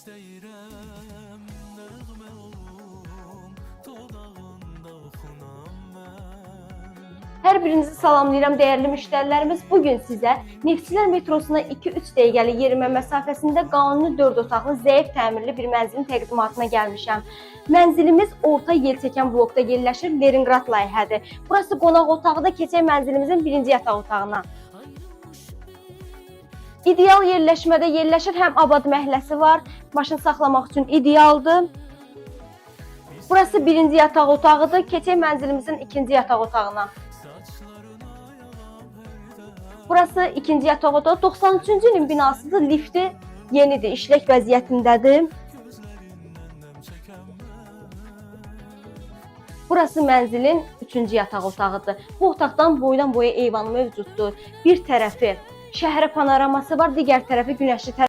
İstəyirəm nəğmə olum, dodağında oxunam mən. Hər birinizi salamlayıram dəyərli müştərilərimiz. Bugün sizə Neftçilər metrosuna 2-3 dəqiqəlik yerimə məsafəsində qanuni 4 otaqlı, zəif təmirli bir mənzilin təqdimatına gəlmişəm. Mənzilimiz orta yelçəkən blokda yerləşir, Leningrad layihədir. Burası qonaq otağıdır, keçək mənzilimizin birinci yataq otağına. İdeal yerləşmədə yerləşir, həm abad məhəlləsi var, maşın saxlamaq üçün idealdır. Burası birinci yataq otağıdır, keçək mənzilimizin ikinci yataq otağına. Burası ikinci yataq otağı, 93-cü ilin binasıdır, lifti yenidir, işlək vəziyyətindədir. Burası mənzilin üçüncü yataq otağıdır. Bu otaqdan boydan boya eyvanı mövcuddur. Bir tərəfi şəhərə panoraması var, digər tərəfi günəşli tərəfi.